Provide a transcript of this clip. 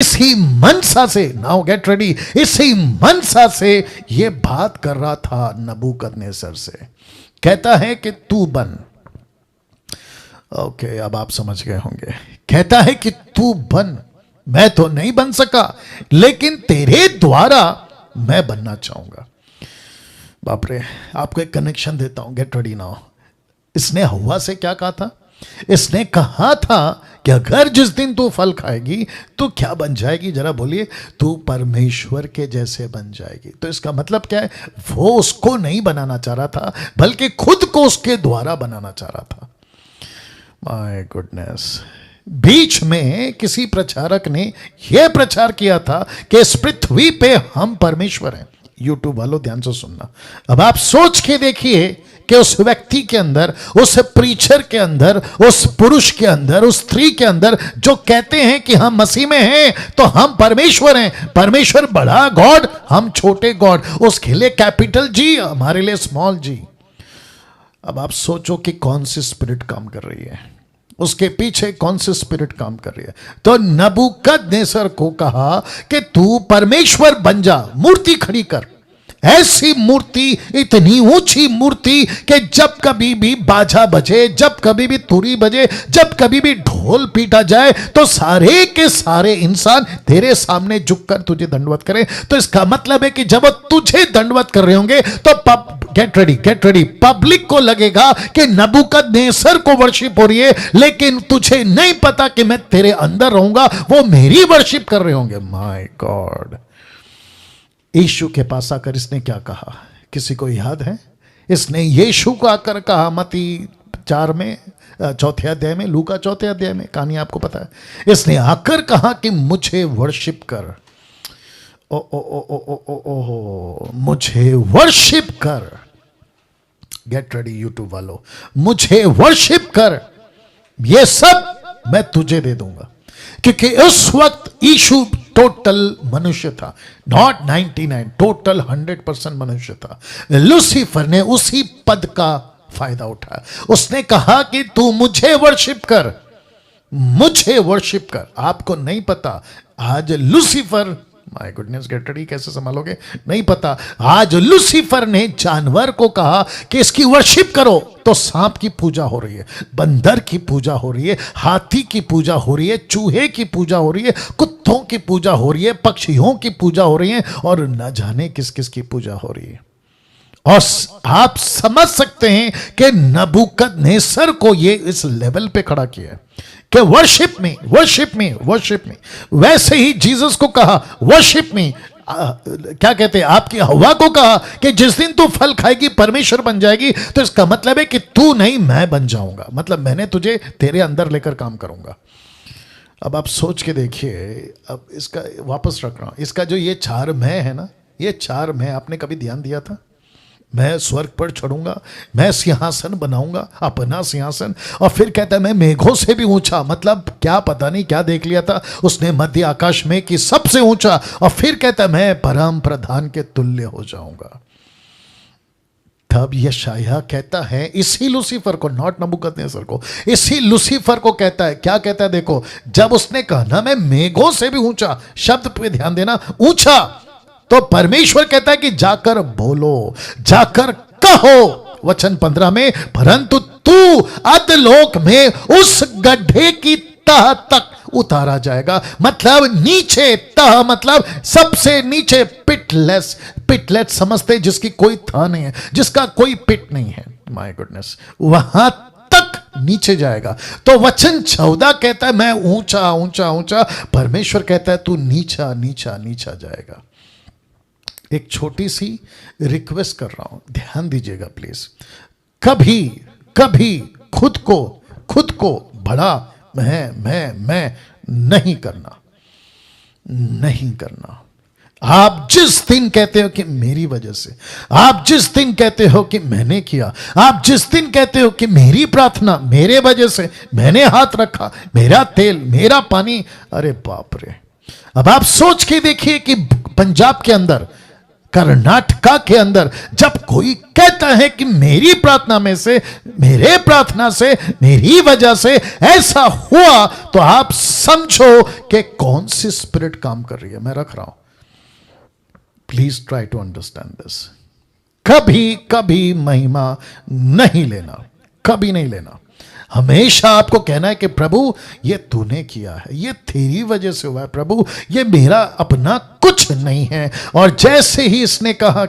इसी मनसा से, now get ready, इसी मनसा से ये बात कर रहा था नबूकदनेस्सर से। कहता है कि तू बन, ओके अब आप समझ गए होंगे। कहता है कि तू बन, मैं तो नहीं बन सका लेकिन तेरे द्वारा मैं बनना चाहूंगा। बाप रे, आपको एक कनेक्शन देता हूं, गेट रेडी नाउ। इसने हव्वा से क्या कहा था? इसने कहा था कि अगर जिस दिन तू फल खाएगी तो क्या बन जाएगी? जरा बोलिए, तू परमेश्वर के जैसे बन जाएगी। तो इसका मतलब क्या है? वो उसको नहीं बनाना चाह रहा था बल्कि खुद को उसके द्वारा बनाना चाह रहा था। My goodness. बीच में किसी प्रचारक ने यह प्रचार किया था कि इस पृथ्वी पे हम परमेश्वर हैं। यूट्यूब वालों ध्यान से सुनना। अब आप सोच के देखिए कि उस व्यक्ति के अंदर, उस प्रीचर के अंदर, उस पुरुष के अंदर, उस स्त्री के अंदर जो कहते हैं कि हम मसीह में हैं तो हम परमेश्वर हैं, परमेश्वर बड़ा गॉड, हम छोटे गॉड, उसके लिए कैपिटल जी, हमारे लिए स्मॉल जी। अब आप सोचो कि कौन सी स्पिरिट काम कर रही है, उसके पीछे कौन सी स्पिरिट काम कर रही है। तो नबूकदनेस्सर को कहा कि तू परमेश्वर बन जा, मूर्ति खड़ी कर, ऐसी मूर्ति, इतनी ऊंची मूर्ति कि जब कभी भी बाजा बजे, जब कभी भी तुरी बजे, जब कभी भी ढोल पीटा जाए तो सारे के सारे इंसान तेरे सामने झुककर तुझे दंडवत करें। तो इसका मतलब है कि जब वो तुझे दंडवत कर रहे होंगे तो गेट रेडी, पब्लिक को लगेगा कि नबूकदनेस्सर को वर्शिप हो रही है, लेकिन तुझे नहीं पता कि मैं तेरे अंदर रहूंगा, वो मेरी वर्शिप कर रहे होंगे। My God. यीशु के पास आकर इसने क्या कहा, किसी को याद है? इसने यीशु को आकर कहा मत्ती 4 में, 4 अध्याय में, लूका 4 अध्याय में, कहानी आपको पता है। इसने आकर कहा कि मुझे वर्शिप कर, ओ ओ ओ ओ ओ ओ ओ, मुझे वर्शिप कर। गेट रेडी यूट्यूब वालों, मुझे वर्शिप कर, ये सब मैं तुझे दे दूंगा। क्योंकि उस वक्त यीशु टोटल मनुष्य था, नॉट 99, टोटल 100% मनुष्य था। लूसीफर ने उसी पद का फायदा उठाया। उसने कहा कि तू मुझे वर्शिप कर, मुझे वर्शिप कर। आपको नहीं पता आज Lucifer, my goodness, get ready, कैसे संभालोगे नहीं पता। आज लूसीफर ने जानवर को कहा कि इसकी वर्शिप करो, तो सांप की पूजा हो रही है, बंदर की पूजा हो रही है, हाथी की पूजा हो रही है, चूहे की पूजा हो रही है, कुत्तों की पूजा हो रही है, पक्षियों की पूजा हो रही है, और न जाने किस किस की पूजा हो रही है। और आप समझ सकते हैं कि नबूकदनेस्सर को ये इस लेवल पे खड़ा किया है कि वर्शिप में, वर्शिप में, वर्शिप में। वैसे ही जीसस को कहा वर्शिप में, क्या कहते हैं, आपकी हव्वा को कहा कि जिस दिन तू फल खाएगी परमेश्वर बन जाएगी। तो इसका मतलब है कि तू नहीं, मैं बन जाऊंगा, मतलब मैंने तुझे तेरे अंदर लेकर काम करूंगा। अब आप सोच के देखिए, अब इसका वापस रख रहा हूं, इसका जो ये 4 मैं है ना, ये 4 मैं, आपने कभी ध्यान दिया था? मैं स्वर्ग पर चढ़ूंगा, मैं सिंहासन बनाऊंगा, अपना सिंहासन, और फिर कहता है मैं मेघों से भी ऊंचा, मतलब क्या पता नहीं क्या देख लिया था उसने मध्य आकाश में कि सबसे ऊंचा, और फिर कहता है मैं परम प्रधान के तुल्य हो जाऊंगा। तब यशायाह कहता है इसी लूसीफर को, नॉट नबूकदनेस्सर को, इसी लूसीफर को कहता है, क्या कहता है देखो, जब उसने कहा ना मैं मेघों से भी ऊंचा, शब्द पे ध्यान देना, ऊंचा, तो परमेश्वर कहता है कि जाकर बोलो, जाकर कहो, वचन 15 में, परंतु तू अधलोक में उस गड्ढे की तह तक उतारा जाएगा। मतलब नीचे, तह मतलब सबसे नीचे, पिटलेस, पिटलेट समझते जिसकी कोई तह नहीं है, जिसका कोई पिट नहीं है, माय गुडनेस, वहां तक नीचे जाएगा। तो वचन 14 कहता है मैं ऊंचा ऊंचा ऊंचा, परमेश्वर कहता है तू नीचा नीचा नीचा जाएगा। एक छोटी सी रिक्वेस्ट कर रहा हूं, ध्यान दीजिएगा प्लीज। कभी कभी खुद को बड़ा मैं नहीं करना, नहीं करना। आप जिस दिन कहते हो कि मेरी वजह से, आप जिस दिन कहते हो कि मैंने किया, आप जिस दिन कहते हो कि मेरी प्रार्थना, मेरे वजह से, मैंने हाथ रखा, मेरा तेल, मेरा पानी, अरे बाप रे। अब आप सोच के देखिए कि पंजाब के अंदर कर्नाटका के अंदर जब कोई कहता है कि मेरी प्रार्थना में से, मेरे प्रार्थना से, मेरी वजह से ऐसा हुआ, तो आप समझो कि कौन सी स्पिरिट काम कर रही है। मैं रख रहा हूं, please try to understand this. कभी कभी महिमा नहीं लेना, कभी नहीं लेना। हमेशा आपको कहना है कि प्रभु ये तूने किया है, ये तेरी वजह से हुआ है प्रभु, ये मेरा अपना कुछ नहीं है। और जैसे ही इसने कहा